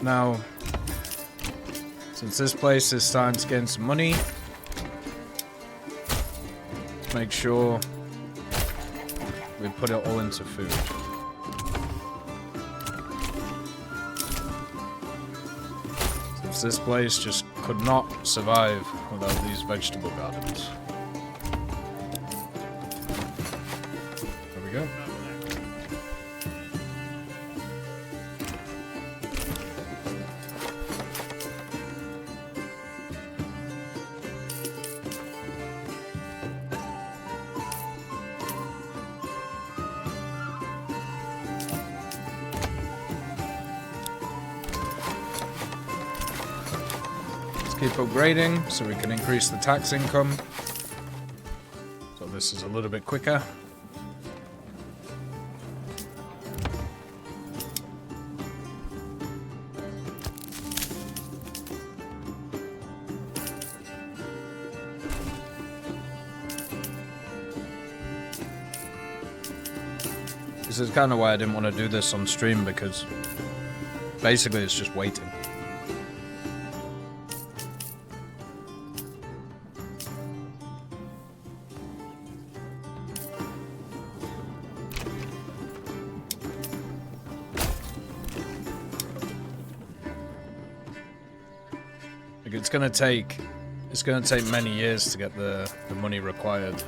Now, since this place is starting to gain some money, make sure we put it all into food. Since this place just could not survive without these vegetable gardens. There we go. Keep upgrading so we can increase the tax income. So this is a little bit quicker. This is kind of why I didn't want to do this on stream, because basically it's just waiting. It's gonna take many years to get the money required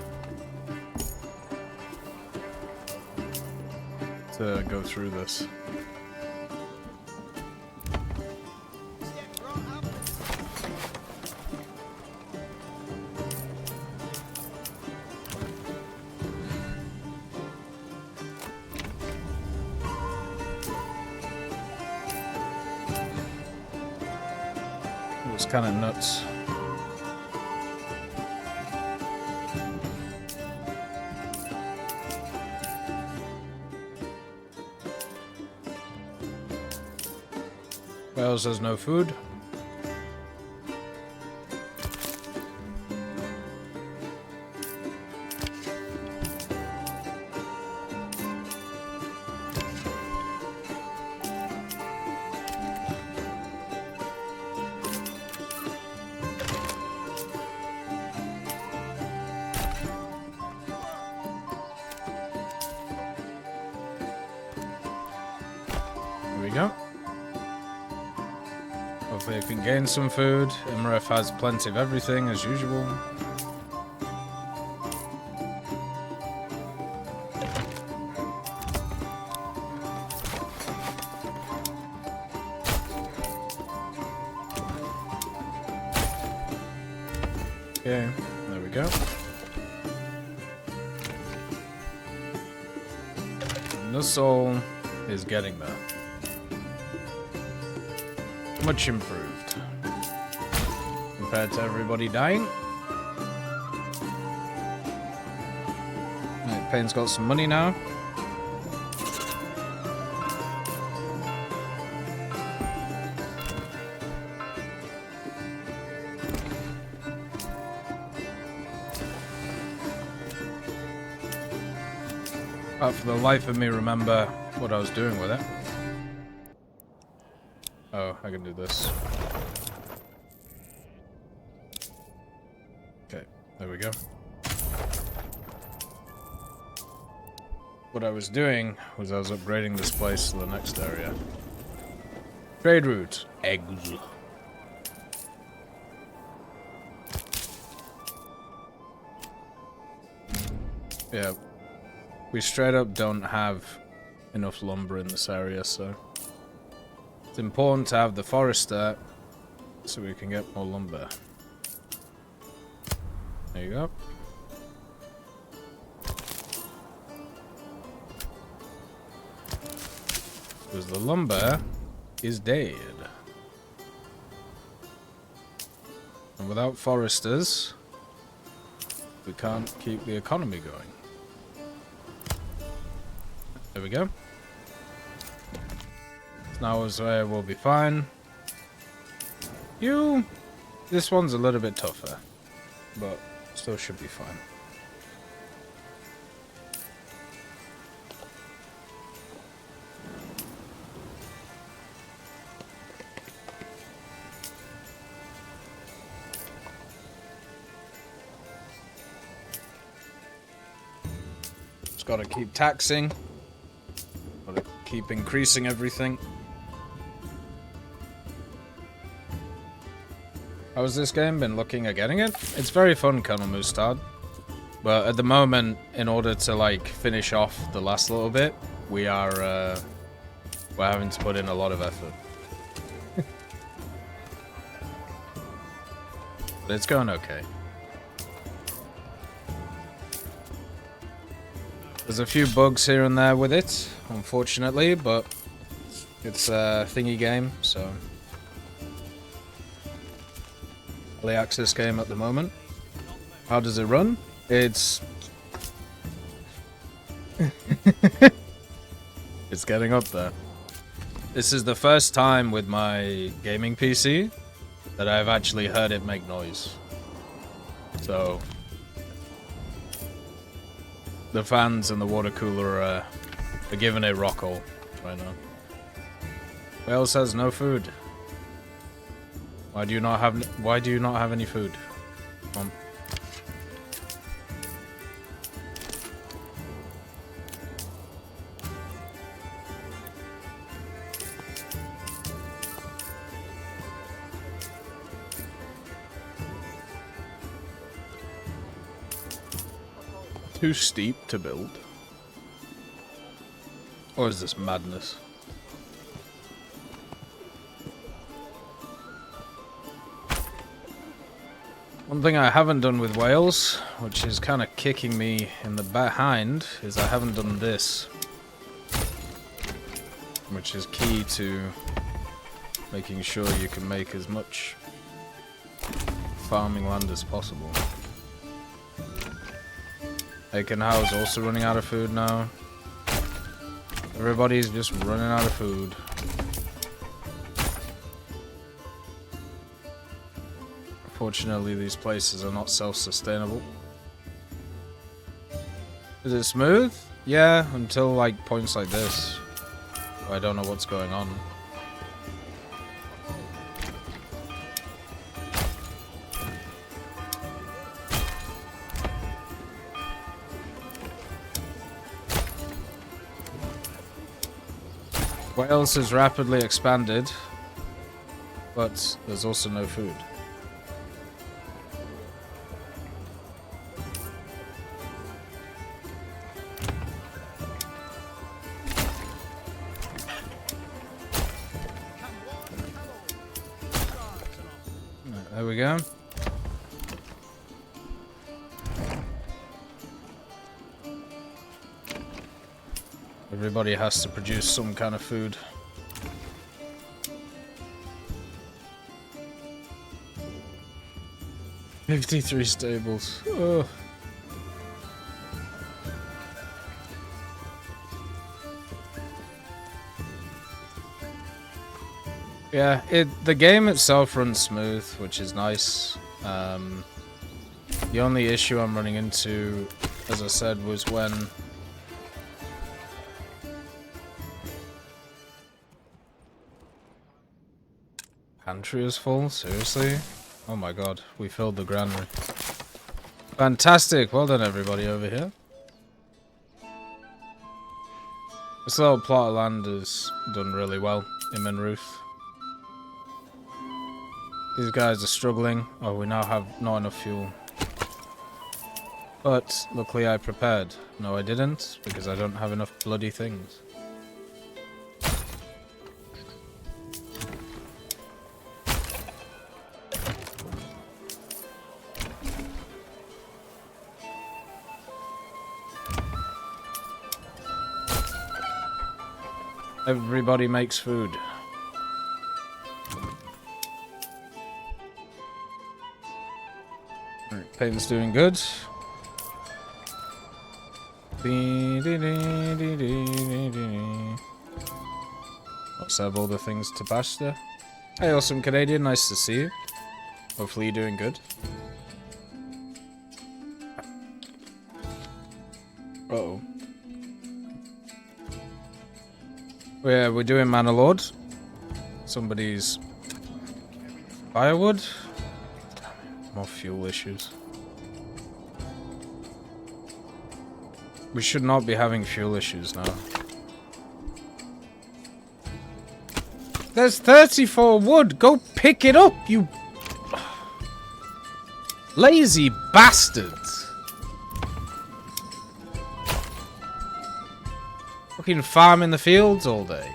to go through this. It's kind of nuts. Wales has no food. Hopefully I can gain some food. Imref has plenty of everything as usual. Okay, there we go. And this all is getting there. Much improved compared to everybody dying. Right, Payne's got some money now. But for the life of me, remember what I was doing with it. Oh, I can do this. Okay, there we go. What I was doing was I was upgrading this place to the next area. Trade route. Eggs. Yeah. We straight up don't have enough lumber in this area, so it's important to have the forester so we can get more lumber. There you go. Because the lumber is dead. And without foresters, we can't keep the economy going. There we go. Now as we'll be fine. This one's a little bit tougher, but still should be fine. Just gotta keep taxing. Gotta keep increasing everything. How's this game? Been looking at getting it? It's very fun, Colonel Mustard. But at the moment, in order to like finish off the last little bit, we're having to put in a lot of effort. But it's going okay. There's a few bugs here and there with it, unfortunately, but it's a thingy game, so early access game at the moment. How does it run? It's it's getting up there. This is the first time with my gaming PC that I've actually heard it make noise. So the fans and the water cooler are giving it rock all right now. Wales has no food. Why do you not have any food? Come on. Too steep to build? Or is this madness? One thing I haven't done with Wales, which is kind of kicking me in the behind, is I haven't done this. Which is key to making sure you can make as much farming land as possible. Aikenhow is also running out of food now. Everybody's just running out of food. Fortunately, these places are not self-sustainable. Is it smooth? Yeah, until like points like this. I don't know what's going on. Wales has rapidly expanded, but there's also no food. There we go. Everybody has to produce some kind of food. "53 stables. Oh. Yeah, the game itself runs smooth, which is nice. The only issue I'm running into, as I said, was when pantry is full. Seriously? Oh my god, we filled the granary. Fantastic! Well done, everybody over here. This little plot of land is done really well in Manruth. These guys are struggling. Oh, we now have not enough fuel. But luckily I prepared. No, I didn't, because I don't have enough bloody things. Everybody makes food. Alright, Peyton's doing good. Let's have all the things to bash there. Hey, awesome Canadian, nice to see you. Hopefully you're doing good. Uh-oh. Yeah, we're doing Manor Lords. Somebody's firewood. More fuel issues. We should not be having fuel issues now. There's 34 wood. Go pick it up, you lazy bastards. Fucking farm in the fields all day.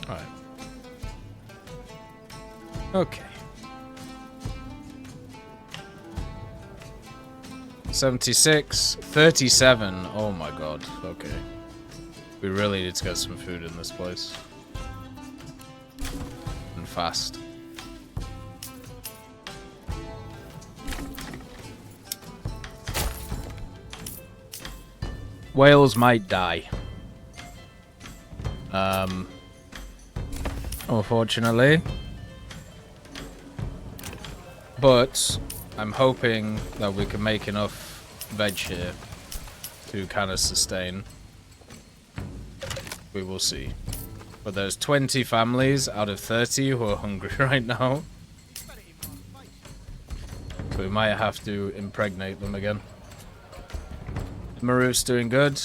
Alright. Okay. 76, 37. Oh my god. Okay. We really need to get some food in this place. And fast. Whales might die. Unfortunately. But I'm hoping that we can make enough veg here to kind of sustain. We will see. But there's 20 families out of 30 who are hungry right now. So we might have to impregnate them again. Maruf's doing good.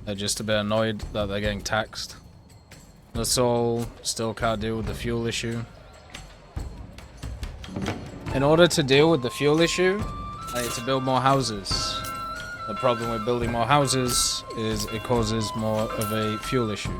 They're just a bit annoyed that they're getting taxed. Lasol still can't deal with the fuel issue. In order to deal with the fuel issue, I need to build more houses. The problem with building more houses is it causes more of a fuel issue.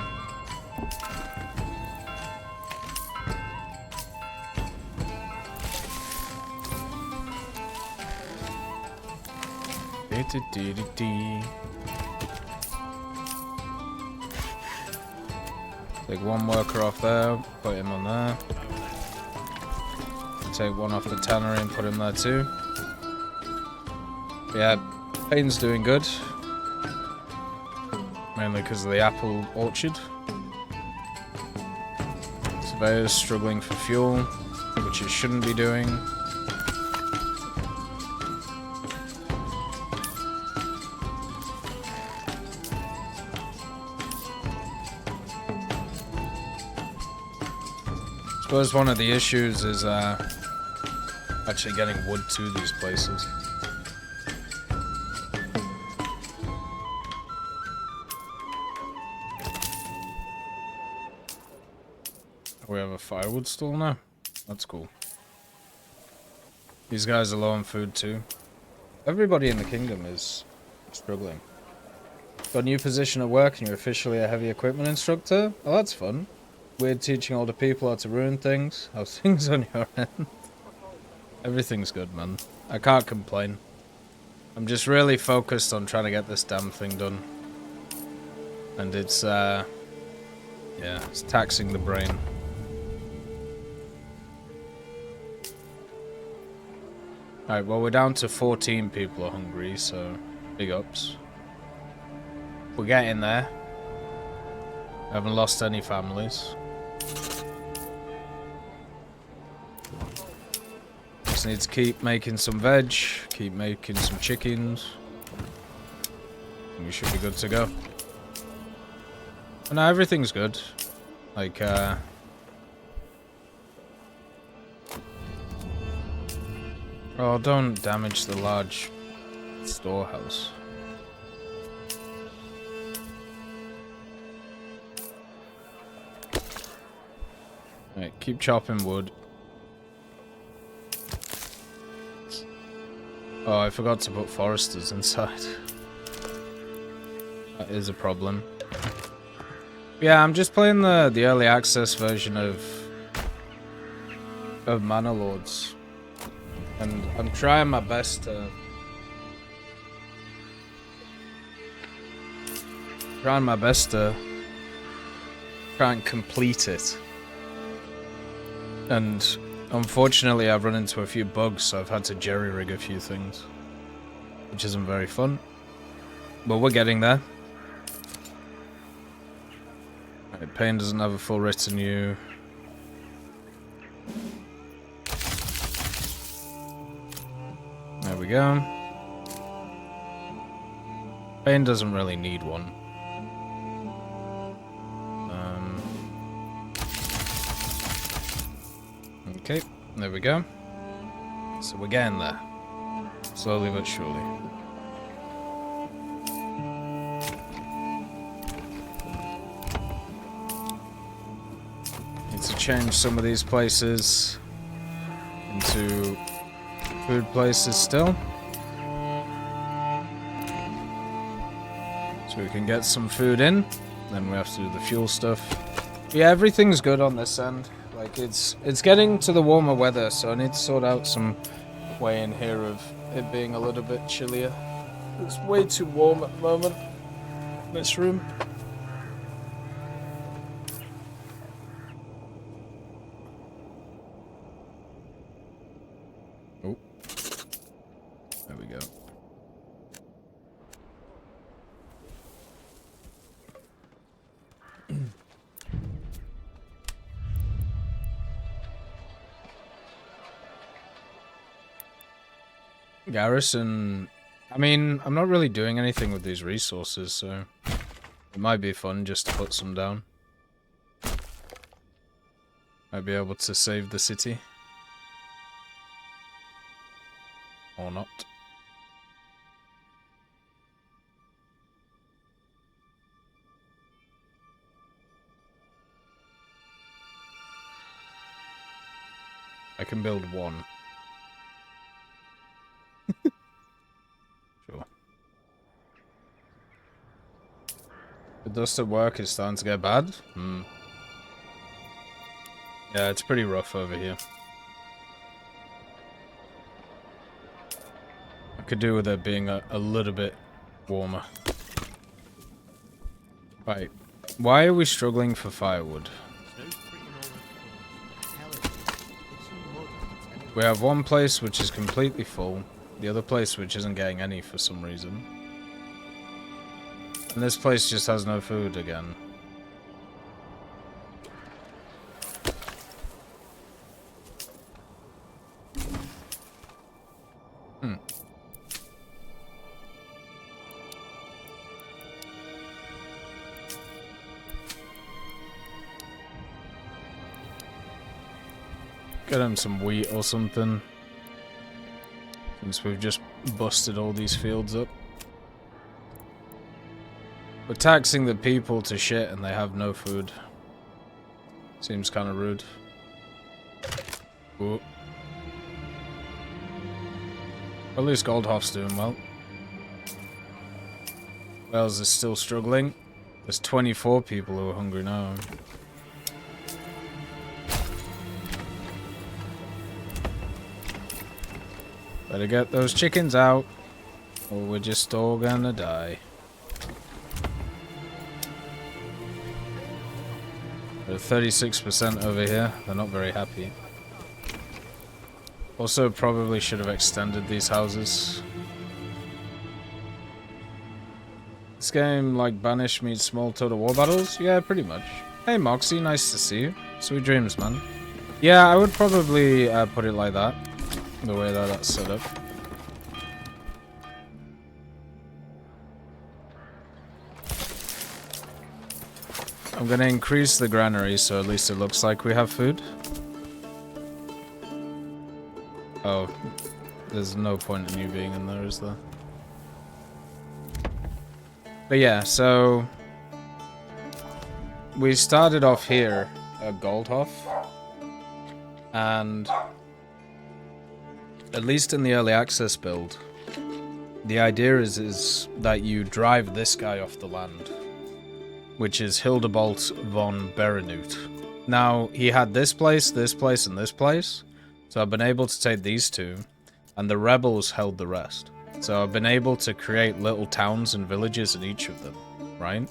Take one worker off there, put him on there. Take one off the tannery and put him there too. Yeah, Payne's doing good. Mainly because of the apple orchard. Surveyor's struggling for fuel, which it shouldn't be doing. I suppose one of the issues is actually getting wood to these places. We have a firewood store now? That's cool. These guys are low on food too. Everybody in the kingdom is struggling. Got a new position at work and you're officially a heavy equipment instructor? Oh, that's fun. Weird teaching older people how to ruin things. How's things on your end? Everything's good, man. I can't complain. I'm just really focused on trying to get this damn thing done. And it's, yeah, it's taxing the brain. Alright, well, we're down to 14 people are hungry, so big ups. We're getting there. We haven't lost any families. Just need to keep making some veg, keep making some chickens. And we should be good to go. But no, everything's good. Like, oh, don't damage the large storehouse. Right, keep chopping wood. Oh, I forgot to put foresters inside. That is a problem. Yeah, I'm just playing the early access version of Manor Lords. And I'm trying my best to... try and complete it. And unfortunately I've run into a few bugs, so I've had to jerry-rig a few things. Which isn't very fun. But we're getting there. Right, Payne doesn't have a full retinue. There we go. Payne doesn't really need one. Okay, there we go. So we're getting there. Slowly but surely. Need to change some of these places into food places still. So we can get some food in. Then we have to do the fuel stuff. Yeah, everything's good on this end. Like, it's getting to the warmer weather, so I need to sort out some way in here of it being a little bit chillier. It's way too warm at the moment in this room. Oh. There we go. Garrison, I mean, I'm not really doing anything with these resources, so it might be fun just to put some down. Might be able to save the city. Or not. I can build one. Sure. The dust at work is starting to get bad. Yeah, it's pretty rough over here. I could do with it being a little bit warmer. Right. Why are we struggling for firewood? We have one place which is completely full. The other place which isn't getting any for some reason. And this place just has no food again. Get him some wheat or something. Since we've just busted all these fields up. We're taxing the people to shit and they have no food. Seems kind of rude. Ooh. At least Goldhoff's doing well. Wales is still struggling. There's 24 people who are hungry now. Better get those chickens out, or we're just all gonna die. They're 36% over here. They're not very happy. Also, probably should have extended these houses. This game, like Banish meets Small Total War Battles? Yeah, pretty much. Hey Moxie, nice to see you. Sweet dreams, man. Yeah, I would probably put it like that. The way that that's set up. I'm gonna increase the granary so at least it looks like we have food. Oh, there's no point in you being in there, is there? But yeah, so we started off here at Goldhoff, and at least in the early access build, the idea is that you drive this guy off the land, which is Hildebolt von Berenut. Now, he had this place, and this place, so I've been able to take these two, and the rebels held the rest. So I've been able to create little towns and villages in each of them, right?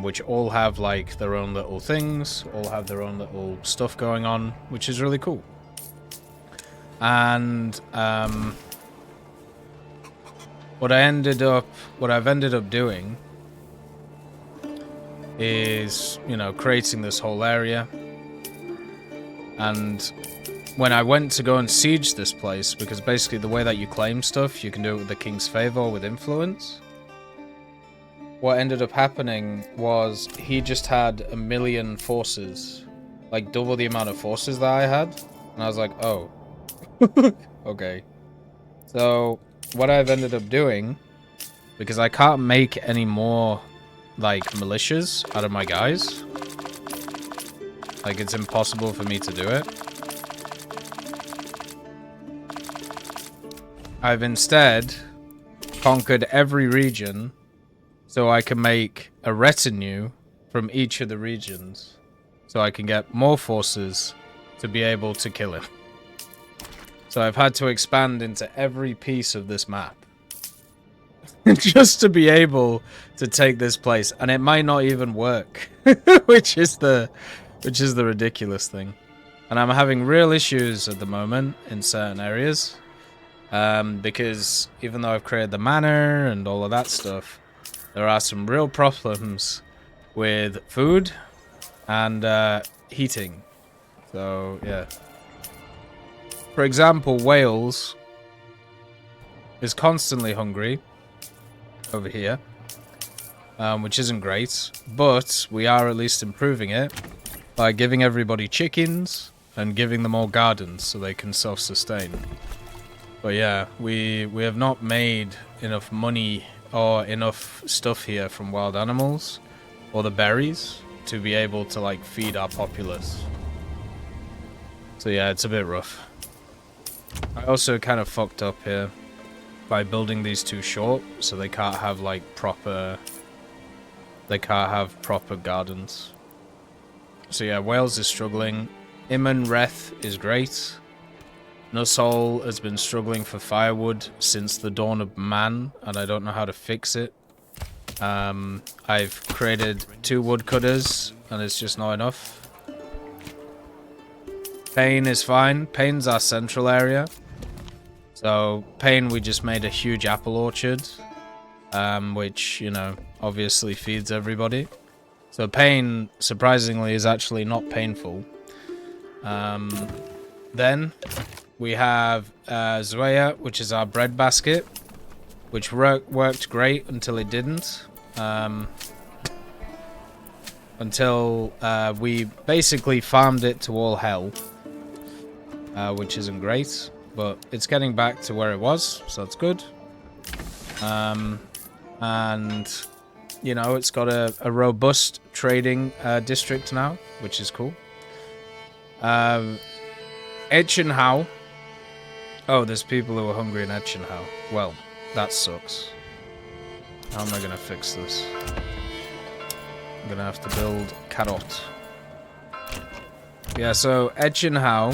Which all have like their own little things, all have their own little stuff going on, which is really cool. And what I've ended up doing is, you know, creating this whole area. And when I went to go and siege this place, because basically the way that you claim stuff, you can do it with the king's favor or with influence. What ended up happening was he just had 1 million forces, like double the amount of forces that I had. And I was like, oh, Okay. So, what I've ended up doing, because I can't make any more, like, militias out of my guys. Like, it's impossible for me to do it. I've instead conquered every region so I can make a retinue from each of the regions. So I can get more forces to be able to kill him. So I've had to expand into every piece of this map. Just to be able to take this place. And it might not even work. which is the ridiculous thing. And I'm having real issues at the moment in certain areas. Because even though I've created the manor and all of that stuff, there are some real problems with food and heating. So, yeah. For example, Wales is constantly hungry over here, which isn't great, but we are at least improving it by giving everybody chickens and giving them all gardens so they can self-sustain. But yeah, we have not made enough money or enough stuff here from wild animals or the berries to be able to like feed our populace. So yeah, it's a bit rough. I also kind of fucked up here by building these too short, so they can't have like proper gardens. So yeah, Wales is struggling. Imman Reth is great. Nussol has been struggling for firewood since the dawn of man, and I don't know how to fix it. I've created 2 woodcutters, and it's just not enough. Pain is fine. Pain's our central area. So, Pain, we just made a huge apple orchard, which, you know, obviously feeds everybody. So Pain, surprisingly, is actually not painful. Then we have Zvya, which is our bread basket, which worked great until it didn't. Until we basically farmed it to all hell, which isn't great, but it's getting back to where it was, so that's good. And, you know, it's got a robust trading district now, which is cool. Etchenhau. Oh, there's people who are hungry in Etchenhau. Well, that sucks. How am I going to fix this? I'm going to have to build Carrot. Yeah, so Etchenhau.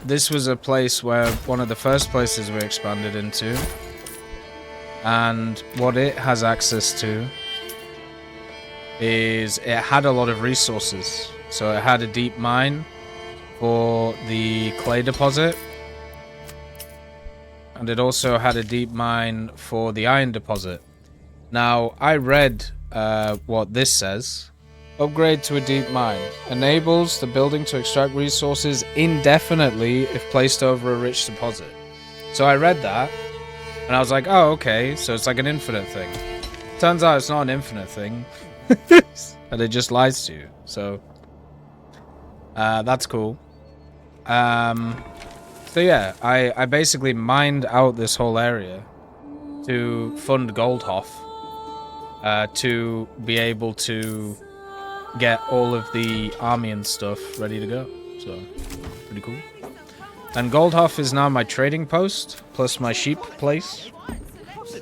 This was a place where one of the first places we expanded into. And what it has access to is it had a lot of resources. So it had a deep mine for the clay deposit. And it also had a deep mine for the iron deposit. Now, I read what this says. Upgrade to a deep mine. Enables the building to extract resources indefinitely if placed over a rich deposit. So I read that, and I was like, oh, okay, so it's like an infinite thing. Turns out it's not an infinite thing. And it just lies to you. So, that's cool. So yeah, I basically mined out this whole area to fund Goldhoff, to be able to get all of the army and stuff ready to go. So, pretty cool. And Goldhoff is now my trading post, plus my sheep place.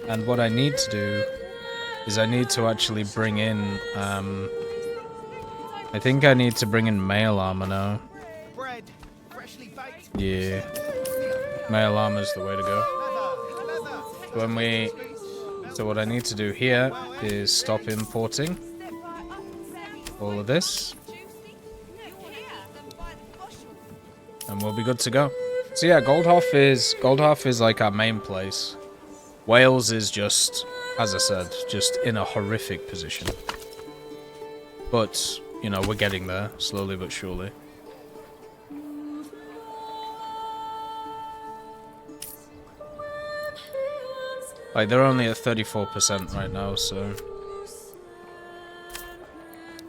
And what I need to do is I need to actually bring in, I think I need to bring in mail armor now. Yeah. Mail armor is the way to go. So what I need to do here is stop importing all of this. And we'll be good to go. So yeah, Goldhoff is like our main place. Wales is just, as I said, just in a horrific position. But, you know, we're getting there, slowly but surely. Like, they're only at 34% right now, so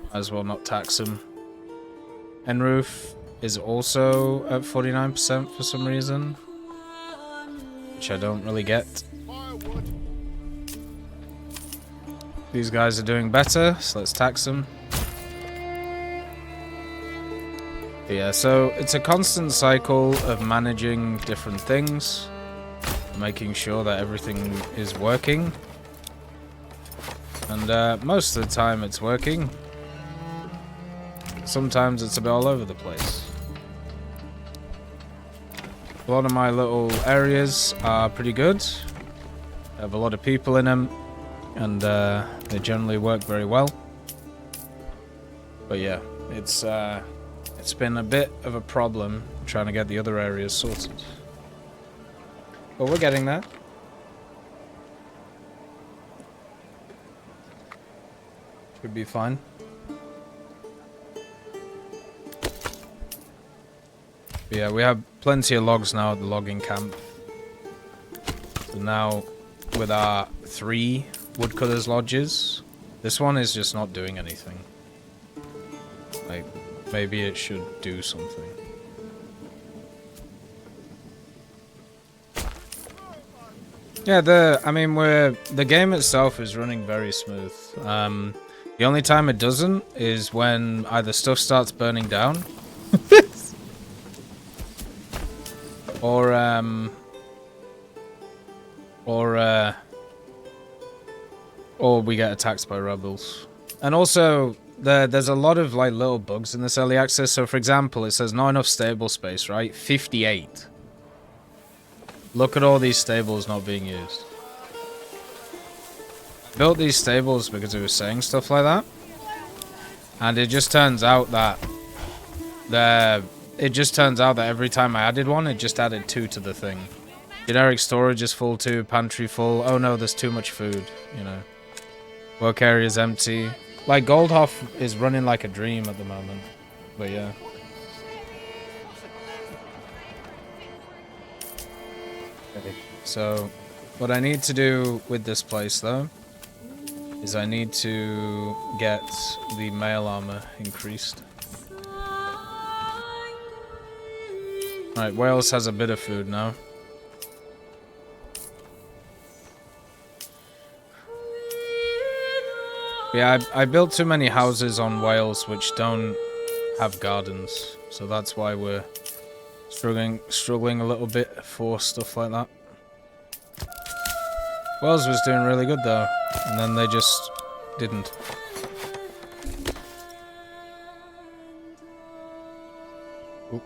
might as well not tax them. End roof is also at 49% for some reason, which I don't really get. These guys are doing better, so let's tax them. But yeah, so it's a constant cycle of managing different things, making sure that everything is working. And most of the time it's working. Sometimes it's a bit all over the place. A lot of my little areas are pretty good. I have a lot of people in them, and they generally work very well. But yeah, it's been a bit of a problem trying to get the other areas sorted. But we're getting there. Should be fine. But yeah, we have plenty of logs now at the logging camp. So now, with our 3 woodcutters lodges, this one is just not doing anything. Like, maybe it should do something. Yeah, the game itself is running very smooth. The only time it doesn't is when either stuff starts burning down, or we get attacked by rebels. And also, there's a lot of like little bugs in this early access. So for example, it says not enough stable space, right? 58. Look at all these stables not being used. I built these stables because it was saying stuff like that. And it just turns out that every time I added one, it just added 2 to the thing. Generic storage is full too, pantry full. Oh no, there's too much food, you know. Work area's empty. Like, Goldhoff is running like a dream at the moment. But yeah. Okay. So, what I need to do with this place, though, is I need to get the mail armor increased. Alright, Wales has a bit of food now. Yeah, I built too many houses on Wales which don't have gardens, so that's why we're struggling a little bit for stuff like that. Wales was doing really good though, and then they just didn't. Oop.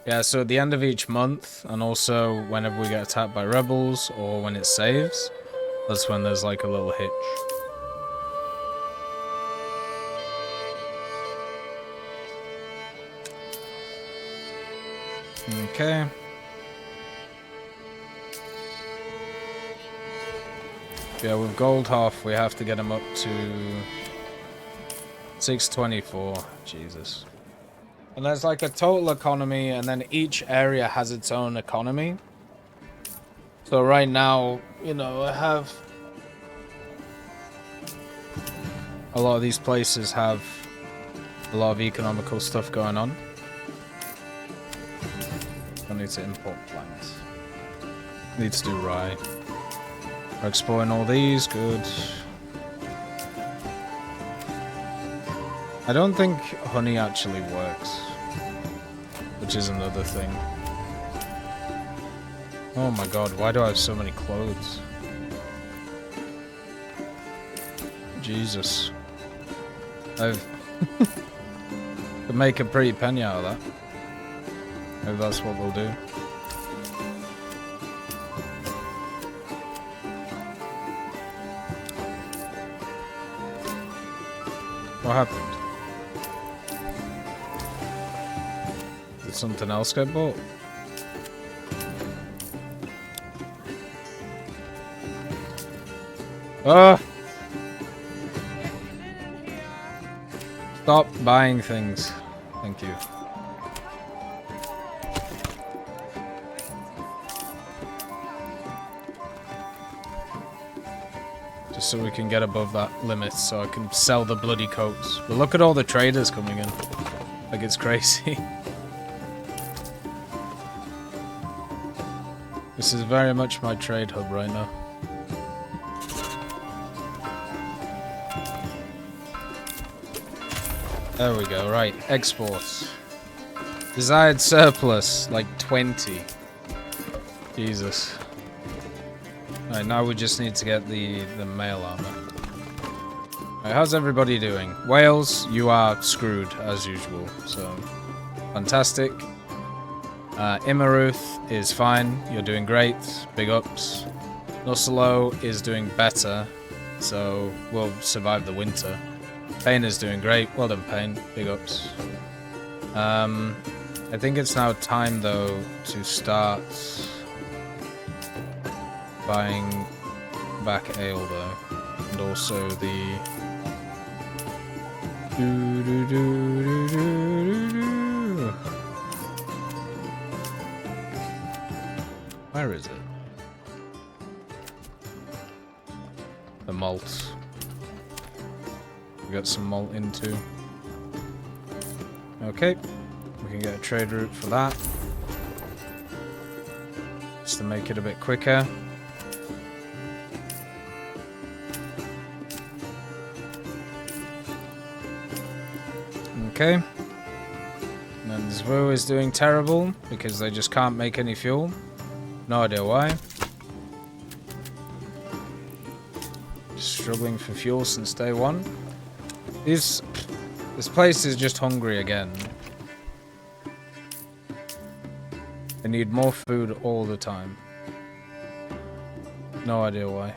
Yeah, so at the end of each month, and also whenever we get attacked by rebels or when it saves, that's when there's like a little hitch. Okay. Yeah, with Goldhoff, we have to get him up to 624. Jesus. And there's like a total economy, and then each area has its own economy. So right now, you know, I have a lot of these places have a lot of economical stuff going on. I need to import plants. Need to do rye. We're exploring all these, good. I don't think honey actually works, which is another thing. Oh my god, why do I have so many clothes? Jesus. I've could make a pretty penny out of that. Maybe that's what we'll do. What happened? Did something else get bought? Ah! Stop buying things. Thank you. so we can get above that limit so I can sell the bloody coats. But look at all the traders coming in. Like, it's crazy. This is very much my trade hub right now. There we go, right. Exports. Desired surplus, like 20. Jesus. Alright, now we just need to get the mail armor. Alright, how's everybody doing? Wales, you are screwed, as usual, so... Fantastic. Imaruth is fine, you're doing great, big ups. Nusselo is doing better, so we'll survive the winter. Payne is doing great, well done Payne, big ups. I think it's now time though to start buying back ale though, and also the where is it? The malt. We got some malt into. Okay, we can get a trade route for that. Just to make it a bit quicker. Okay. And then Zvya is doing terrible because they just can't make any fuel. No idea why. Just struggling for fuel since day one. This place is just hungry again. They need more food all the time. No idea why.